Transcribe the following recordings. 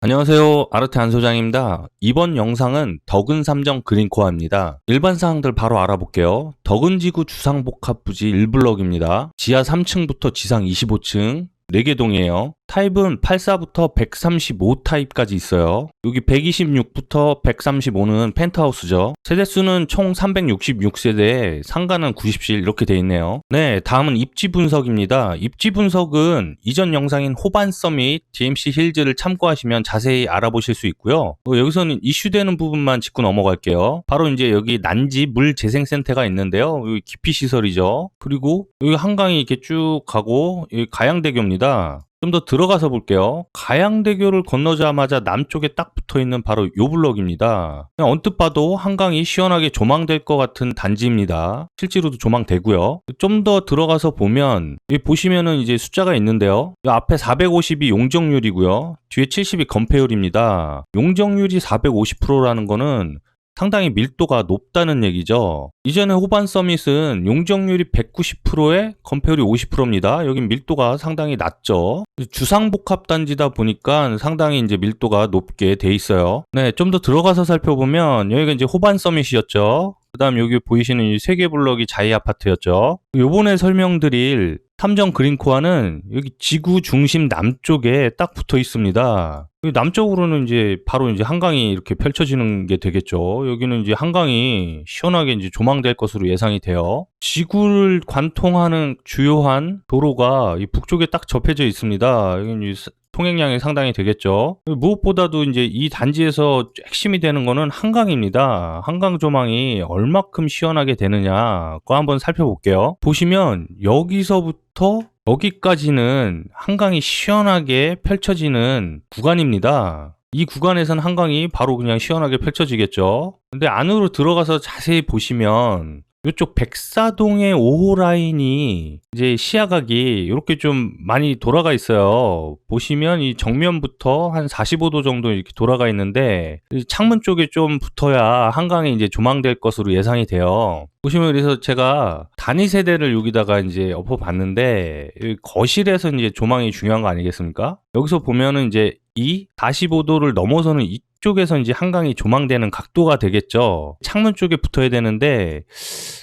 안녕하세요. 아르테 안소장입니다. 이번 영상은 덕은 3정 그린코어입니다. 일반 사항들 바로 알아볼게요. 덕은 지구 주상복합 부지 1블럭입니다. 지하 3층부터 지상 25층 4개 동이에요. 타입은 84부터 135 타입까지 있어요. 여기 126부터 135는 펜트하우스죠. 세대수는 총 366세대에 상가는 90실 이렇게 돼 있네요. 네, 다음은 입지 분석입니다. 입지 분석은 이전 영상인 호반 서밋, DMC 힐즈를 참고하시면 자세히 알아보실 수 있고요. 여기서는 이슈되는 부분만 짚고 넘어갈게요. 바로 이제 여기 난지 물 재생센터가 있는데요. 여기 기피 시설이죠. 그리고 여기 한강이 이렇게 쭉 가고 여기 가양대교입니다. 좀 더 들어가서 볼게요. 가양대교를 건너자마자 남쪽에 딱 붙어있는 바로 요 블럭입니다. 그냥 언뜻 봐도 한강이 시원하게 조망될 것 같은 단지입니다. 실제로도 조망되고요. 좀 더 들어가서 보면 여기 보시면은 이제 숫자가 있는데요. 이 앞에 450이 용적률이고요. 뒤에 70이 건폐율입니다. 용적률이 450%라는 거는 상당히 밀도가 높다는 얘기죠. 이전에 호반 서밋은 용적률이 190%에 건폐율이 50%입니다. 여긴 밀도가 상당히 낮죠. 주상복합 단지다 보니까 상당히 이제 밀도가 높게 돼 있어요. 네, 좀 더 들어가서 살펴보면 여기가 이제 호반 서밋이었죠. 그 다음 여기 보이시는 이 3개 블럭이 자이 아파트였죠. 요번에 설명드릴 탐정 그린코어는 여기 지구 중심 남쪽에 딱 붙어 있습니다. 여기 남쪽으로는 이제 바로 이제 한강이 이렇게 펼쳐지는 게 되겠죠. 여기는 이제 한강이 시원하게 이제 조망될 것으로 예상이 돼요. 지구를 관통하는 주요한 도로가 이 북쪽에 딱 접해져 있습니다. 여기 이제 통행량이 상당히 되겠죠. 무엇보다도 이제 이 단지에서 핵심이 되는 거는 한강입니다. 한강 조망이 얼마큼 시원하게 되느냐, 그거 한번 살펴볼게요. 보시면 여기서부터 여기까지는 한강이 시원하게 펼쳐지는 구간입니다. 이 구간에선 한강이 바로 그냥 시원하게 펼쳐지겠죠. 근데 안으로 들어가서 자세히 보시면 이쪽 백사동의 5호 라인이 이제 시야각이 이렇게 좀 많이 돌아가 있어요. 보시면 이 정면부터 한 45도 정도 이렇게 돌아가 있는데 창문 쪽에 좀 붙어야 한강이 이제 조망될 것으로 예상이 돼요. 보시면 그래서 제가 단위 세대를 여기다가 이제 엎어봤는데 거실에서 이제 조망이 중요한 거 아니겠습니까? 여기서 보면은 이제 이 45도를 넘어서는 이쪽에서 이제 한강이 조망되는 각도가 되겠죠. 창문 쪽에 붙어야 되는데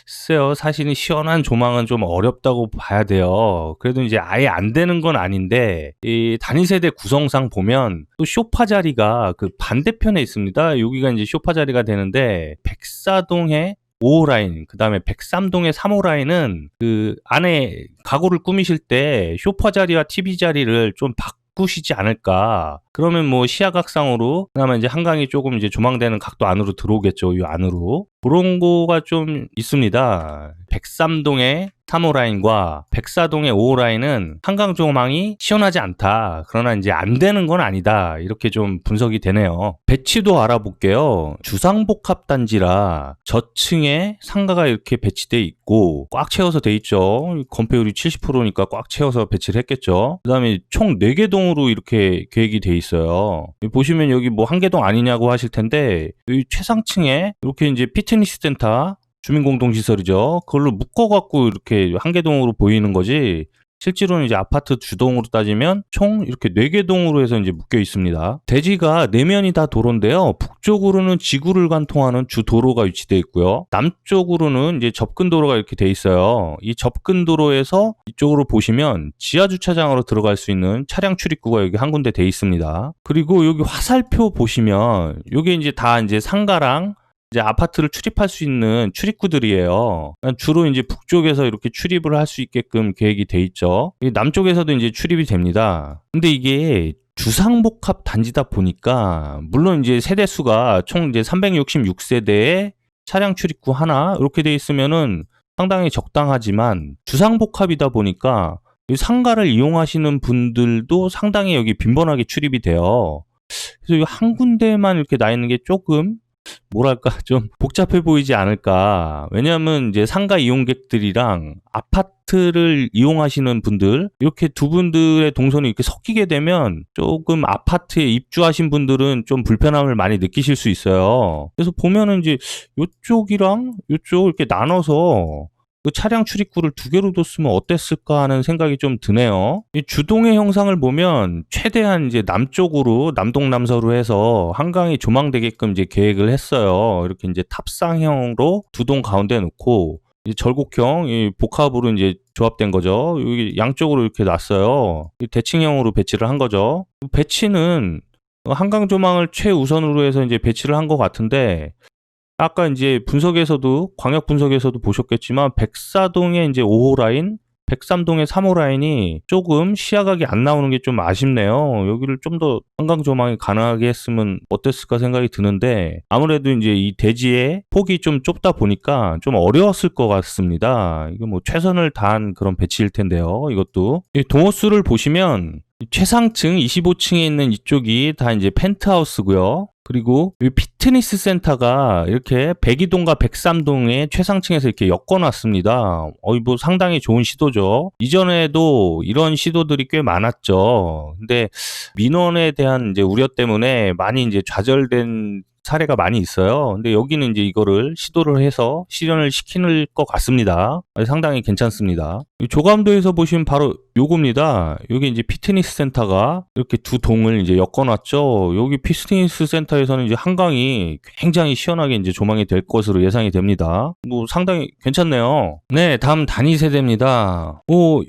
글쎄요, 사실은 시원한 조망은 좀 어렵다고 봐야 돼요. 그래도 이제 아예 안 되는 건 아닌데 이 단위 세대 구성상 보면 또 쇼파 자리가 그 반대편에 있습니다. 여기가 이제 쇼파 자리가 되는데 백사동에 5호 라인, 그 다음에 103동의 3호 라인은 그 안에 가구를 꾸미실 때 쇼파 자리와 TV 자리를 좀 바꾸시지 않을까. 그러면 뭐 시야각상으로 그나마 이제 한강이 조금 이제 조망되는 각도 안으로 들어오겠죠. 이 안으로. 그런 거가 좀 있습니다. 103동의 3호 라인과 104동의 5호 라인은 한강 조망이 시원하지 않다. 그러나 이제 안 되는 건 아니다. 이렇게 좀 분석이 되네요. 배치도 알아볼게요. 주상복합 단지라 저층에 상가가 이렇게 배치돼 있고 꽉 채워서 돼 있죠. 건폐율이 70%니까 꽉 채워서 배치를 했겠죠. 그 다음에 총 4개 동으로 이렇게 계획이 돼 있어요. 보시면 여기 뭐 한 개 동 아니냐고 하실 텐데 여기 최상층에 이렇게 이제 피트니스 센터 주민공동시설이죠. 그걸로 묶어갖고 이렇게 한 개 동으로 보이는 거지. 실제로는 이제 아파트 주동으로 따지면 총 이렇게 4개 동으로 해서 이제 묶여 있습니다. 대지가 4면이 다 도로인데요. 북쪽으로는 지구를 관통하는 주 도로가 위치되어 있고요. 남쪽으로는 이제 접근 도로가 이렇게 돼 있어요. 이 접근 도로에서 이쪽으로 보시면 지하 주차장으로 들어갈 수 있는 차량 출입구가 여기 한 군데 돼 있습니다. 그리고 여기 화살표 보시면 이게 이제 다 이제 상가랑 이제 아파트를 출입할 수 있는 출입구들이에요. 주로 이제 북쪽에서 이렇게 출입을 할 수 있게끔 계획이 돼 있죠. 남쪽에서도 이제 출입이 됩니다. 근데 이게 주상복합 단지다 보니까 물론 이제 세대수가 총 이제 366세대에 차량 출입구 하나 이렇게 돼 있으면은 상당히 적당하지만 주상복합이다 보니까 이 상가를 이용하시는 분들도 상당히 여기 빈번하게 출입이 돼요. 그래서 한 군데만 이렇게 나 있는 게 조금 뭐랄까 좀 복잡해 보이지 않을까. 왜냐하면 이제 상가 이용객들이랑 아파트를 이용하시는 분들 이렇게 두 분들의 동선이 이렇게 섞이게 되면 조금 아파트에 입주하신 분들은 좀 불편함을 많이 느끼실 수 있어요. 그래서 보면은 이제 요쪽이랑 요쪽 이렇게 나눠서 그 차량 출입구를 2개로 뒀으면 어땠을까 하는 생각이 좀 드네요. 이 주동의 형상을 보면 최대한 이제 남쪽으로 남동남서로 해서 한강이 조망되게끔 이제 계획을 했어요. 이렇게 이제 탑상형으로 2동 가운데 놓고 이제 절곡형 이 복합으로 이제 조합된 거죠. 여기 양쪽으로 이렇게 놨어요. 대칭형으로 배치를 한 거죠. 배치는 한강 조망을 최우선으로 해서 이제 배치를 한 것 같은데, 아까 이제 분석에서도, 광역 분석에서도 보셨겠지만, 백사동의 이제 5호 라인, 백삼동의 3호 라인이 조금 시야각이 안 나오는 게 좀 아쉽네요. 여기를 좀 더 한강 조망이 가능하게 했으면 어땠을까 생각이 드는데, 아무래도 이제 이 대지의 폭이 좀 좁다 보니까 좀 어려웠을 것 같습니다. 이거 뭐 최선을 다한 그런 배치일 텐데요. 이것도. 이 동호수를 보시면, 최상층 25층에 있는 이쪽이 다 이제 펜트하우스고요. 그리고 이 피트니스 센터가 이렇게 백이동과 백삼동의 최상층에서 이렇게 엮어놨습니다. 뭐 상당히 좋은 시도죠. 이전에도 이런 시도들이 꽤 많았죠. 근데 민원에 대한 이제 우려 때문에 많이 이제 좌절된 사례가 많이 있어요. 근데 여기는 이제 이거를 시도를 해서 실현을 시키는 것 같습니다. 상당히 괜찮습니다. 조감도에서 보시면 바로 요겁니다. 여기 이제 피트니스 센터가 이렇게 2동을 이제 엮어놨죠. 여기 피트니스 센터에서는 이제 한강이 굉장히 시원하게 이제 조망이 될 것으로 예상이 됩니다. 뭐 상당히 괜찮네요. 네, 다음 단위 세대입니다.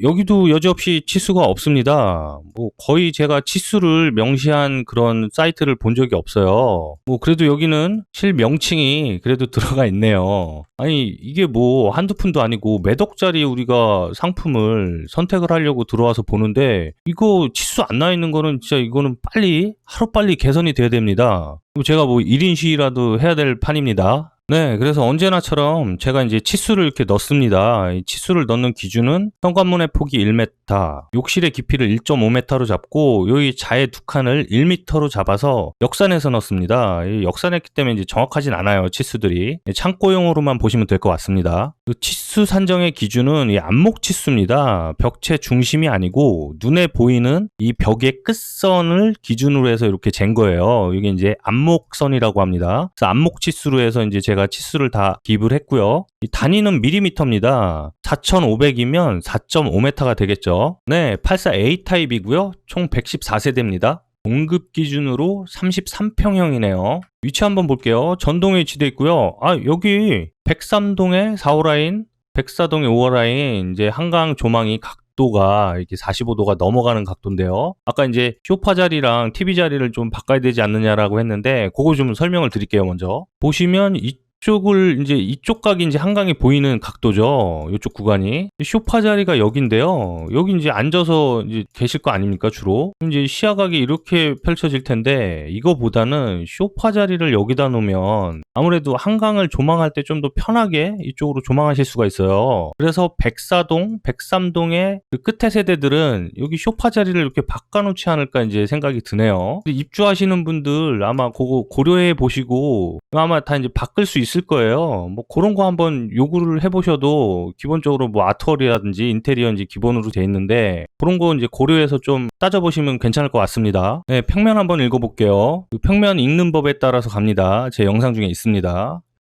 여기도 여지없이 치수가 없습니다. 뭐 거의 제가 치수를 명시한 그런 사이트를 본 적이 없어요. 뭐 그래도 여기는 실명칭이 그래도 들어가 있네요. 아니 이게 뭐 한두 푼도 아니고 몇 억짜리 우리가 상품을 선택을 하려고 들어와서 보는데, 이거 치수 안 나 있는 거는 진짜 이거는 빨리 하루빨리 개선이 돼야 됩니다. 제가 뭐 1인 시위라도 해야 될 판입니다. 네, 그래서 언제나처럼 제가 이제 치수를 이렇게 넣습니다. 이 치수를 넣는 기준은 현관문의 폭이 1m, 욕실의 깊이를 1.5m로 잡고 여기 자해 2칸을 1m로 잡아서 역산해서 넣습니다. 이 역산했기 때문에 이제 정확하진 않아요, 치수들이. 창고용으로만 보시면 될 것 같습니다. 그 치수 산정의 기준은 이 안목 치수입니다. 벽체 중심이 아니고 눈에 보이는 이 벽의 끝선을 기준으로 해서 이렇게 잰 거예요. 이게 이제 안목선이라고 합니다. 그래서 안목 치수로 해서 이제 제가 치수를 다 기입을 했고요. 이 단위는 밀리미터입니다. 4500이면 4.5m가 되겠죠. 네, 84A 타입이고요. 총 114세대입니다. 공급 기준으로 33평형이네요. 위치 한번 볼게요. 전동에 위치되어 있고요. 여기 백삼동의 4호 라인, 백사동의 5호 라인, 이제 한강 조망이 각도가 이렇게 45도가 넘어가는 각도인데요. 아까 이제 소파 자리랑 TV 자리를 좀 바꿔야 되지 않느냐라고 했는데, 그거 좀 설명을 드릴게요, 먼저. 보시면 이쪽을 이제 이쪽 각이 이제 한강이 보이는 각도죠. 이쪽 구간이. 소파 자리가 여기인데요. 여기 이제 앉아서 이제 계실 거 아닙니까, 주로? 이제 시야각이 이렇게 펼쳐질 텐데, 이거보다는 소파 자리를 여기다 놓으면 아무래도 한강을 조망할 때 좀 더 편하게 이쪽으로 조망하실 수가 있어요. 그래서 백사동, 백삼동의 그 끝에 세대들은 여기 소파 자리를 이렇게 바꿔놓지 않을까 이제 생각이 드네요. 입주하시는 분들 아마 그거 고려해 보시고 아마 다 이제 바꿀 수 있을 거예요. 뭐 그런 거 한번 요구를 해보셔도, 기본적으로 뭐 아트월이라든지 인테리어인지 기본으로 돼 있는데, 그런 거 이제 고려해서 좀 따져보시면 괜찮을 것 같습니다. 네, 평면 한번 읽어볼게요. 그 평면 읽는 법에 따라서 갑니다. 제 영상 중에 있습니다.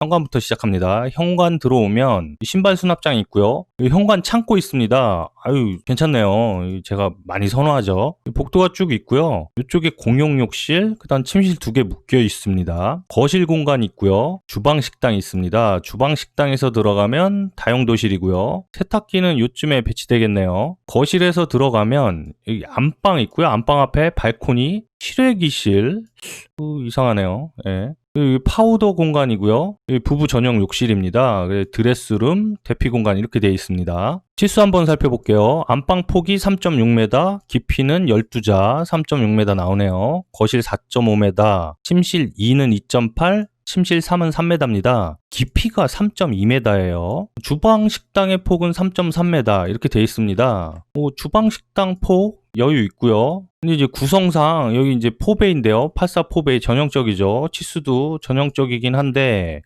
현관부터 시작합니다. 현관 들어오면 신발 수납장이 있고요. 현관 창고 있습니다. 괜찮네요. 제가 많이 선호하죠. 복도가 쭉 있고요. 이쪽에 공용 욕실, 그다음 침실 2개 묶여 있습니다. 거실 공간 있고요. 주방 식당이 있습니다. 주방 식당에서 들어가면 다용도실이고요. 세탁기는 요쯤에 배치되겠네요. 거실에서 들어가면 여기 안방 있고요. 안방 앞에 발코니, 실외기실. 이상하네요. 예. 여기 파우더 공간이고요. 여기 부부 전용 욕실입니다. 드레스룸, 대피 공간 이렇게 되어 있습니다. 치수 한번 살펴볼게요. 안방 폭이 3.6m, 깊이는 12자 3.6m 나오네요. 거실 4.5m, 침실 2는 2.8, 침실 3은 3m입니다. 깊이가 3.2m예요. 주방 식당의 폭은 3.3m 이렇게 되어 있습니다. 주방 식당 폭 여유 있고요. 근데 이제 구성상 여기 이제 4배인데요. 84 4배 전형적이죠. 치수도 전형적이긴 한데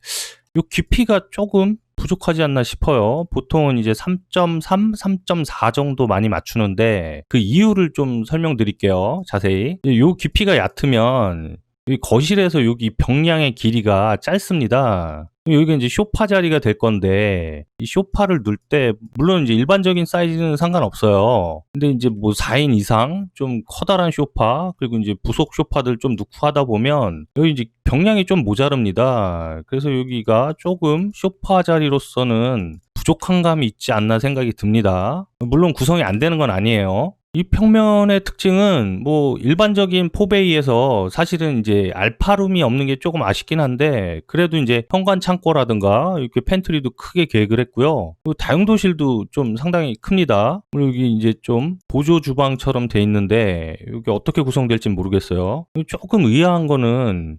요 깊이가 조금 부족하지 않나 싶어요. 보통은 이제 3.3, 3.4 정도 많이 맞추는데, 그 이유를 좀 설명드릴게요. 자세히. 요 깊이가 얕으면 이 거실에서 여기 벽량의 길이가 짧습니다. 여기가 이제 소파 자리가 될 건데, 이 소파를 둘 때, 물론 이제 일반적인 사이즈는 상관없어요. 근데 이제 뭐 4인 이상, 좀 커다란 소파, 그리고 이제 부속 소파들 좀 넣고 하다 보면, 여기 이제 벽량이 좀 모자릅니다. 그래서 여기가 조금 소파 자리로서는 부족한 감이 있지 않나 생각이 듭니다. 물론 구성이 안 되는 건 아니에요. 이 평면의 특징은 뭐 일반적인 포베이에서 사실은 이제 알파룸이 없는 게 조금 아쉽긴 한데, 그래도 이제 현관 창고라든가 이렇게 팬트리도 크게 계획을 했고요. 그리고 다용도실도 좀 상당히 큽니다. 그리고 여기 이제 좀 보조 주방처럼 돼 있는데 여기 어떻게 구성될지 모르겠어요. 조금 의아한 거는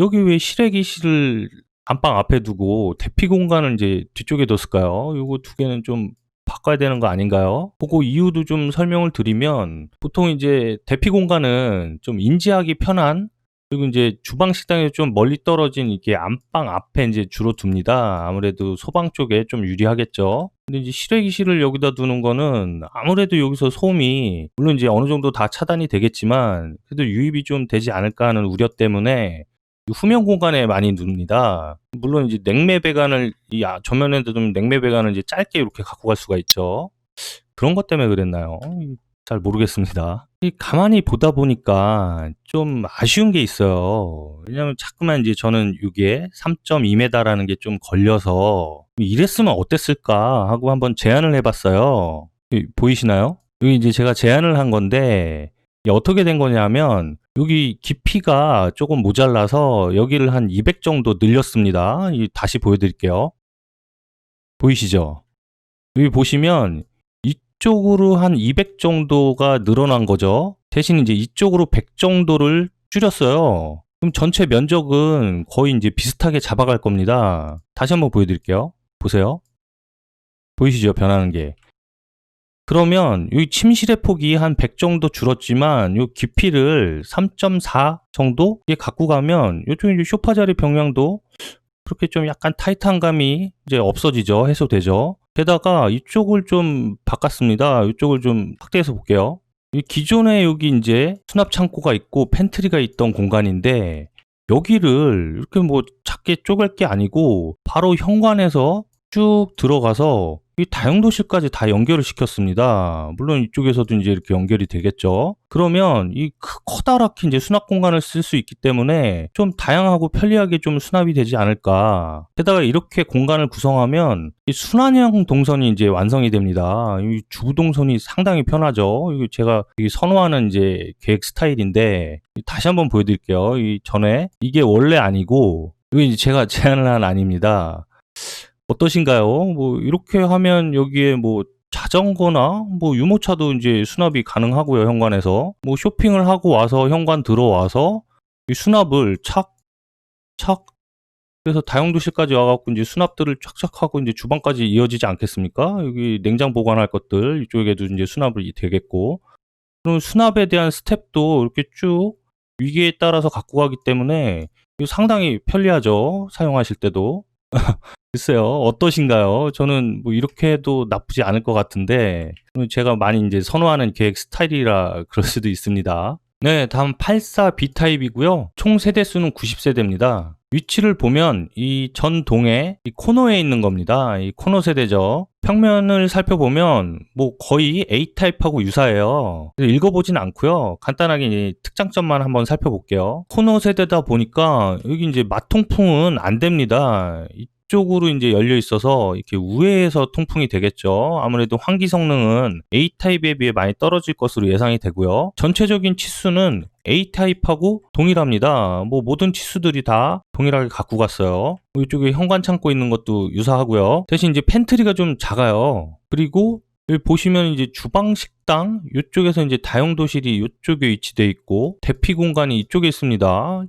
여기 왜 실외기실을 안방 앞에 두고 대피 공간을 이제 뒤쪽에 뒀을까요? 요거 두 개는 좀 바꿔야 되는 거 아닌가요? 그거 이유도 좀 설명을 드리면, 보통 이제 대피 공간은 좀 인지하기 편한, 그리고 이제 주방 식당에 좀 멀리 떨어진 이렇게 안방 앞에 이제 주로 둡니다. 아무래도 소방 쪽에 좀 유리하겠죠. 근데 이제 실외기실을 여기다 두는 거는 아무래도 여기서 소음이 물론 이제 어느 정도 다 차단이 되겠지만 그래도 유입이 좀 되지 않을까 하는 우려 때문에 후면 공간에 많이 둡니다. 물론 이제 냉매 배관을 전면에 두면 냉매 배관을 이제 짧게 이렇게 갖고 갈 수가 있죠. 그런 것 때문에 그랬나요? 잘 모르겠습니다. 가만히 보다 보니까 좀 아쉬운 게 있어요. 왜냐면 자꾸만 이제 저는 이게 3.2m라는 게 좀 걸려서 이랬으면 어땠을까 하고 한번 제안을 해봤어요. 보이시나요? 여기 이제 제가 제안을 한 건데 어떻게 된 거냐면 여기 깊이가 조금 모자라서 여기를 한 200 정도 늘렸습니다. 다시 보여드릴게요. 보이시죠? 여기 보시면 이쪽으로 한 200 정도가 늘어난 거죠. 대신 이제 이쪽으로 100 정도를 줄였어요. 그럼 전체 면적은 거의 이제 비슷하게 잡아갈 겁니다. 다시 한번 보여드릴게요. 보세요. 보이시죠? 변하는 게. 그러면 이 침실의 폭이 한 100 정도 줄었지만 이 깊이를 3.4 정도에 갖고 가면 이쪽 이제 소파 자리 병량도 그렇게 좀 약간 타이트한 감이 이제 없어지죠. 해소되죠. 게다가 이쪽을 좀 바꿨습니다. 이쪽을 좀 확대해서 볼게요. 이 기존에 여기 이제 수납 창고가 있고 팬트리가 있던 공간인데 여기를 이렇게 뭐 작게 쪼갤 게 아니고 바로 현관에서 쭉 들어가서 이 다용도실까지 다 연결을 시켰습니다. 물론 이쪽에서도 이제 이렇게 연결이 되겠죠. 그러면 이 커다랗게 이제 수납 공간을 쓸 수 있기 때문에 좀 다양하고 편리하게 좀 수납이 되지 않을까. 게다가 이렇게 공간을 구성하면 이 순환형 동선이 이제 완성이 됩니다. 이 주부 동선이 상당히 편하죠. 이거 제가 선호하는 이제 계획 스타일인데 다시 한번 보여드릴게요. 이 전에 이게 원래 아니고 이거 이제 제가 제안을 한 안입니다. 어떠신가요? 뭐 이렇게 하면 여기에 뭐 자전거나 뭐 유모차도 이제 수납이 가능하고요. 현관에서 뭐 쇼핑을 하고 와서 현관 들어와서 이 수납을 착착 그래서 다용도실까지 와갖고 이제 수납들을 착착 하고 이제 주방까지 이어지지 않겠습니까? 여기 냉장 보관할 것들 이쪽에도 이제 수납이 되겠고, 그럼 수납에 대한 스텝도 이렇게 쭉 위계에 따라서 갖고 가기 때문에 이거 상당히 편리하죠. 사용하실 때도. 글쎄요, 어떠신가요? 저는 뭐 이렇게 해도 나쁘지 않을 것 같은데, 제가 많이 이제 선호하는 계획 스타일이라 그럴 수도 있습니다. 네, 다음 84B 타입이고요. 총 세대수는 90세대입니다. 위치를 보면 이 전동의 이 코너에 있는 겁니다. 이 코너 세대죠. 평면을 살펴보면 뭐 거의 A 타입하고 유사해요. 읽어보진 않고요. 간단하게 이제 특장점만 한번 살펴볼게요. 코너 세대다 보니까 여기 이제 마통풍은 안 됩니다. 이쪽으로 이제 열려 있어서 이렇게 우회해서 통풍이 되겠죠. 아무래도 환기 성능은 A타입에 비해 많이 떨어질 것으로 예상이 되고요. 전체적인 치수는 A타입하고 동일합니다. 뭐 모든 치수들이 다 동일하게 갖고 갔어요. 이쪽에 현관 창고 있는 것도 유사하고요. 대신 이제 팬트리가 좀 작아요. 그리고 여기 보시면 이제 주방 식당 이쪽에서 이제 다용도실이 이쪽에 위치되어 있고 대피 공간이 이쪽에 있습니다.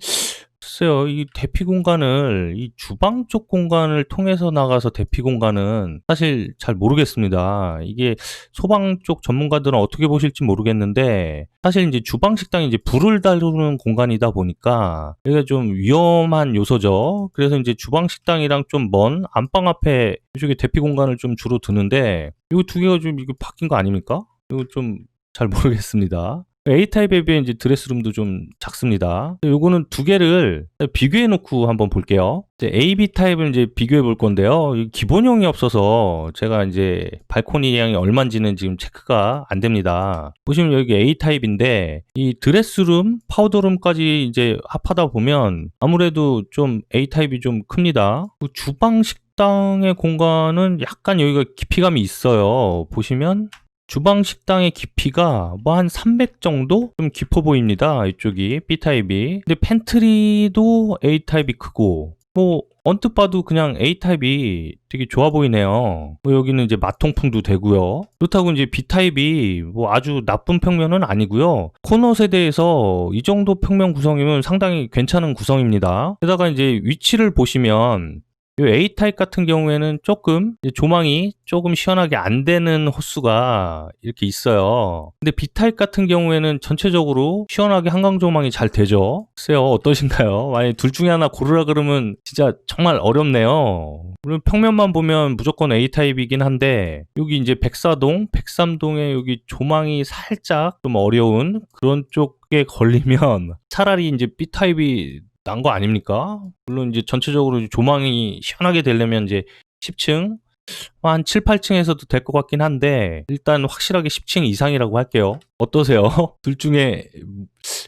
글쎄요, 이 대피 공간을 이 주방 쪽 공간을 통해서 나가서 대피 공간은 사실 잘 모르겠습니다. 이게 소방 쪽 전문가들은 어떻게 보실지 모르겠는데 사실 이제 주방 식당이 이제 불을 다루는 공간이다 보니까 이게 좀 위험한 요소죠. 그래서 이제 주방 식당이랑 좀 먼 안방 앞에 이쪽에 대피 공간을 좀 주로 두는데 이거 두 개가 좀 이거 바뀐 거 아닙니까? 이거 좀 잘 모르겠습니다. A타입에 비해 이제 드레스룸도 좀 작습니다. 요거는 두 개를 비교해 놓고 한번 볼게요. 이제 A, B 타입을 이제 비교해 볼 건데요. 기본형이 없어서 제가 이제 발코니 양이 얼마인지는 지금 체크가 안 됩니다. 보시면 여기 A 타입인데 이 드레스룸, 파우더룸까지 이제 합하다 보면 아무래도 좀 A 타입이 좀 큽니다. 주방 식당의 공간은 약간 여기가 깊이감이 있어요. 보시면 주방 식당의 깊이가 뭐 한 300 정도? 좀 깊어 보입니다. 이쪽이 B타입이. 근데 팬트리도 A타입이 크고 뭐 언뜻 봐도 그냥 A타입이 되게 좋아 보이네요. 뭐 여기는 이제 마통풍도 되고요. 그렇다고 이제 B타입이 뭐 아주 나쁜 평면은 아니고요. 코너 세대에서 이 정도 평면 구성이면 상당히 괜찮은 구성입니다. 게다가 이제 위치를 보시면 이 A타입 같은 경우에는 조금 조망이 조금 시원하게 안 되는 호수가 이렇게 있어요. 근데 B타입 같은 경우에는 전체적으로 시원하게 한강 조망이 잘 되죠. 글쎄요, 어떠신가요? 만약에 둘 중에 하나 고르라 그러면 진짜 정말 어렵네요. 물론 평면만 보면 무조건 A타입이긴 한데 여기 이제 백삼동에 여기 조망이 살짝 좀 어려운 그런 쪽에 걸리면 차라리 이제 B타입이 난 거 아닙니까? 물론 이제 전체적으로 조망이 시원하게 되려면 이제 10층, 한 7, 8층에서도 될 것 같긴 한데 일단 확실하게 10층 이상이라고 할게요. 어떠세요? 둘 중에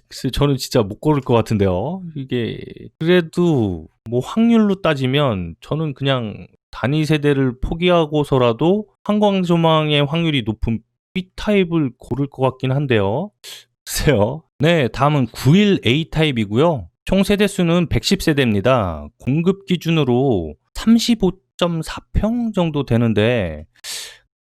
글쎄 저는 진짜 못 고를 것 같은데요. 이게 그래도 뭐 확률로 따지면 저는 그냥 단위 세대를 포기하고서라도 한강 조망의 확률이 높은 B타입을 고를 것 같긴 한데요. 글쎄요. 네, 다음은 91A 타입이고요. 총 세대수는 110세대입니다. 공급 기준으로 35.4평 정도 되는데,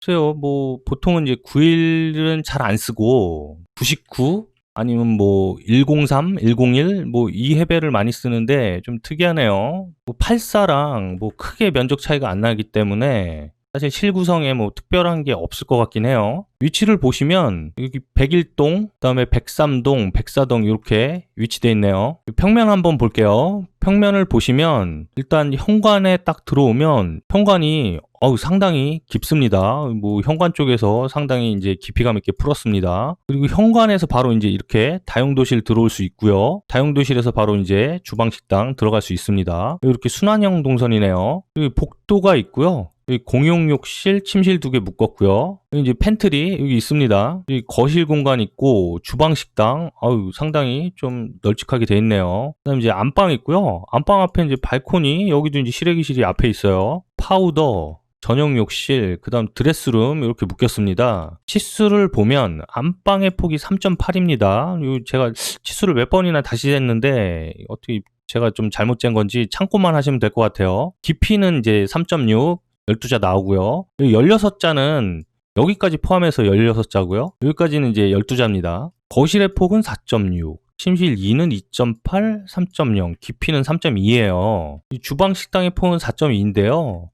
글쎄요, 뭐, 보통은 이제 91은 잘 안 쓰고, 99, 아니면 뭐, 103, 101, 뭐, 이 해배를 많이 쓰는데, 좀 특이하네요. 뭐, 84랑 뭐, 크게 면적 차이가 안 나기 때문에, 사실 실구성에 뭐 특별한 게 없을 것 같긴 해요. 위치를 보시면 여기 101동, 그다음에 103동, 104동 이렇게 위치되어 있네요. 평면 한번 볼게요. 평면을 보시면 일단 현관에 딱 들어오면 현관이 상당히 깊습니다. 뭐 현관 쪽에서 상당히 이제 깊이감 있게 풀었습니다. 그리고 현관에서 바로 이제 이렇게 다용도실 들어올 수 있고요. 다용도실에서 바로 이제 주방 식당 들어갈 수 있습니다. 이렇게 순환형 동선이네요. 여기 복도가 있고요. 여기 공용 욕실, 침실 2개 묶었고요. 여기 이제 팬트리 여기 있습니다. 여기 거실 공간 있고 주방 식당 상당히 좀 널찍하게 돼 있네요. 그다음에 이제 안방 있고요. 안방 앞에 이제 발코니 여기도 이제 실외기실이 앞에 있어요. 파우더 전용 욕실, 그 다음 드레스룸 이렇게 묶였습니다. 치수를 보면 안방의 폭이 3.8입니다. 제가 치수를 몇 번이나 다시 쟀는데 어떻게 제가 좀 잘못 잰 건지 참고만 하시면 될 것 같아요. 깊이는 이제 3.6, 12자 나오고요. 16자는 여기까지 포함해서 16자고요. 여기까지는 이제 12자입니다. 거실의 폭은 4.6, 침실 2는 2.8, 3.0, 깊이는 3.2예요. 이 주방 식당의 폭은 4.2인데요.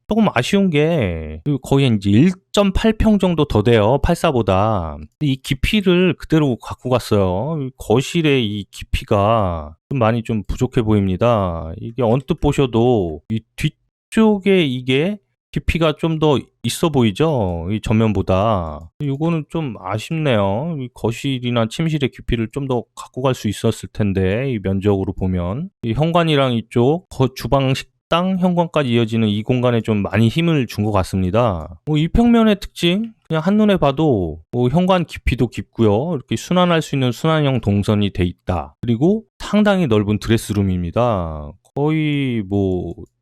조금 아쉬운 게 거의 이제 1.8평 정도 더 돼요. 84보다. 이 깊이를 그대로 갖고 갔어요. 거실의 이 깊이가 좀 많이 좀 부족해 보입니다. 이게 언뜻 보셔도 이 뒤쪽에 이게 깊이가 좀 더 있어 보이죠? 이 전면보다. 이거는 좀 아쉽네요. 이 거실이나 침실의 깊이를 좀 더 갖고 갈 수 있었을 텐데, 이 면적으로 보면. 이 현관이랑 이쪽 주방 식당 현관까지 이어지는 이 공간에 좀 많이 힘을 준 것 같습니다. 이 평면의 특징, 그냥 한눈에 봐도 현관 깊이도 깊고요. 이렇게 순환할 수 있는 순환형 동선이 돼 있다. 그리고 상당히 넓은 드레스룸입니다. 거의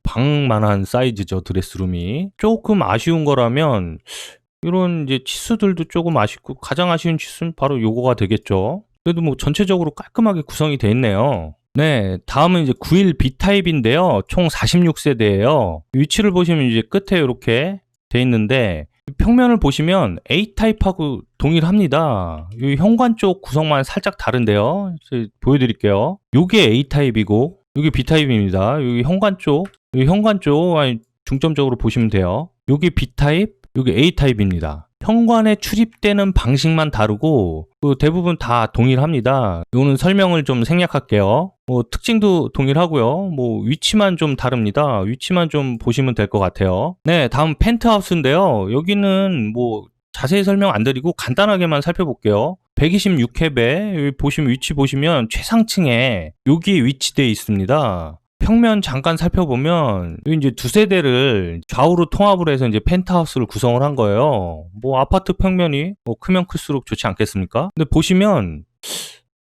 방만한 사이즈죠, 드레스룸이. 조금 아쉬운 거라면 이런 이제 치수들도 조금 아쉽고 가장 아쉬운 치수는 바로 요거가 되겠죠. 그래도 전체적으로 깔끔하게 구성이 돼 있네요. 네, 다음은 이제 91B 타입인데요. 총 46세대예요. 위치를 보시면 이제 끝에 이렇게 돼 있는데 평면을 보시면 A 타입하고 동일합니다. 이 현관 쪽 구성만 살짝 다른데요. 보여드릴게요. 요게 A 타입이고 여기 B타입입니다. 여기 현관 쪽 중점적으로 보시면 돼요. 여기 B타입, 여기 A타입입니다. 현관에 출입되는 방식만 다르고 대부분 다 동일합니다. 이거는 설명을 좀 생략할게요. 특징도 동일하고요. 위치만 좀 다릅니다. 위치만 좀 보시면 될 것 같아요. 네, 다음 펜트하우스인데요. 여기는 자세히 설명 안 드리고 간단하게만 살펴볼게요. 126캡에 여기 보시면 위치 보시면 최상층에 여기에 위치되어 있습니다. 평면 잠깐 살펴보면 여기 이제 두 세대를 좌우로 통합을 해서 이제 펜트하우스를 구성을 한 거예요. 뭐 아파트 평면이 뭐 크면 클수록 좋지 않겠습니까? 근데 보시면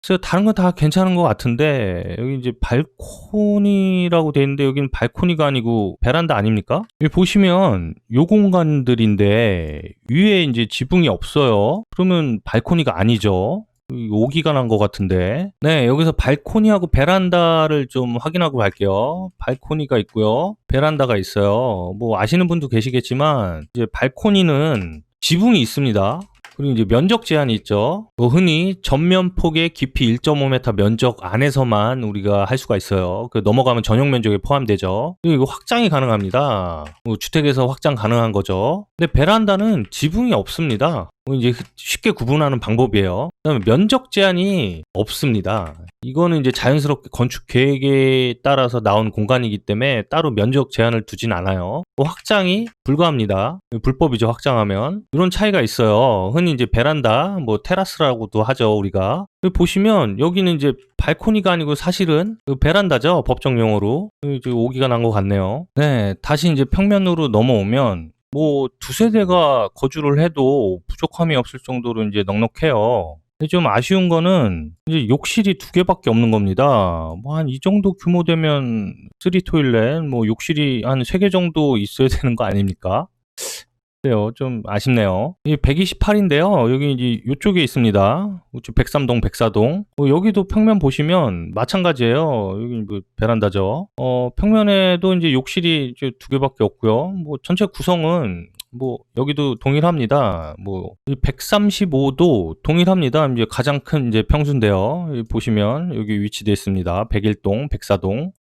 그래서 다른 건 다 괜찮은 것 같은데 여기 이제 발코니라고 돼 있는데 여기는 발코니가 아니고 베란다 아닙니까? 여기 보시면 요 공간들인데 위에 이제 지붕이 없어요. 그러면 발코니가 아니죠. 오기가 난 것 같은데. 네, 여기서 발코니하고 베란다를 좀 확인하고 갈게요. 발코니가 있고요. 베란다가 있어요. 뭐 아시는 분도 계시겠지만 이제 발코니는 지붕이 있습니다. 그리고 이제 면적 제한이 있죠. 흔히 전면 폭의 깊이 1.5m 면적 안에서만 우리가 할 수가 있어요. 넘어가면 전용 면적에 포함되죠. 그리고 이거 확장이 가능합니다. 주택에서 확장 가능한 거죠. 근데 베란다는 지붕이 없습니다. 이제 쉽게 구분하는 방법이에요. 그다음에 면적 제한이 없습니다. 이거는 이제 자연스럽게 건축 계획에 따라서 나온 공간이기 때문에 따로 면적 제한을 두진 않아요. 확장이 불가합니다. 불법이죠, 확장하면. 이런 차이가 있어요. 흔히 이제 베란다, 뭐 테라스라고도 하죠, 우리가. 보시면 여기는 이제 발코니가 아니고 사실은 베란다죠, 법정 용어로. 이제 오기가 난 것 같네요. 네, 다시 이제 평면으로 넘어오면 뭐 두세 대가 거주를 해도 부족함이 없을 정도로 이제 넉넉해요. 근데 좀 아쉬운 거는 이제 욕실이 두 개밖에 없는 겁니다. 뭐 한 이 정도 규모 되면 3 토일렛, 뭐 욕실이 한 3개 정도 있어야 되는 거 아닙니까? 그래요. 좀 아쉽네요. 이 128인데요. 여기 이제 이쪽에 있습니다. 우측 103동, 104동. 여기도 평면 보시면 마찬가지예요. 여기 뭐 베란다죠. 평면에도 이제 욕실이 이제 두 개밖에 없고요. 뭐 전체 구성은 뭐 여기도 동일합니다. 뭐 135도 동일합니다. 이제 가장 큰 이제 평수인데요. 여기 보시면 여기 위치되어 있습니다. 101동, 104동.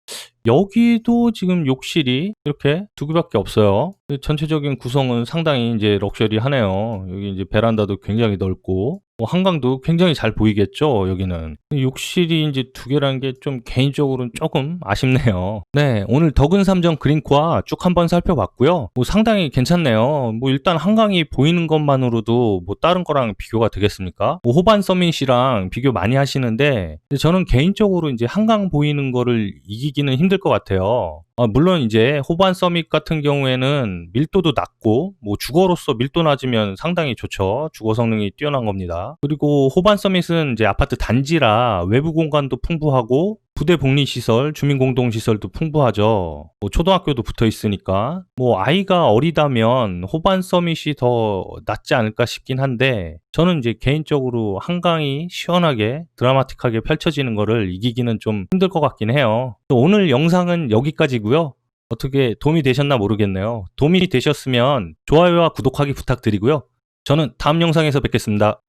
여기도 지금 욕실이 이렇게 두 개밖에 없어요. 전체적인 구성은 상당히 이제 럭셔리하네요. 여기 이제 베란다도 굉장히 넓고 한강도 굉장히 잘 보이겠죠, 여기는. 욕실이 이제 두 개라는 게 좀 개인적으로는 조금 아쉽네요. 네, 오늘 덕은 3정 그린코아 쭉 한번 살펴봤고요. 뭐 상당히 괜찮네요. 뭐 일단 한강이 보이는 것만으로도 뭐 다른 거랑 비교가 되겠습니까? 뭐 호반 서밋이랑 비교 많이 하시는데 저는 개인적으로 이제 한강 보이는 거를 이기기는 힘들 것 같아요. 물론 이제 호반 서밋 같은 경우에는 밀도도 낮고 뭐 주거로서 밀도 낮으면 상당히 좋죠. 주거 성능이 뛰어난 겁니다. 그리고 호반 서밋은 이제 아파트 단지라 외부 공간도 풍부하고 부대 복리시설, 주민공동시설도 풍부하죠. 뭐 초등학교도 붙어 있으니까 뭐 아이가 어리다면 호반 서밋이 더 낫지 않을까 싶긴 한데 저는 이제 개인적으로 한강이 시원하게 드라마틱하게 펼쳐지는 거를 이기기는 좀 힘들 것 같긴 해요. 또 오늘 영상은 여기까지고요. 어떻게 도움이 되셨나 모르겠네요. 도움이 되셨으면 좋아요와 구독하기 부탁드리고요. 저는 다음 영상에서 뵙겠습니다.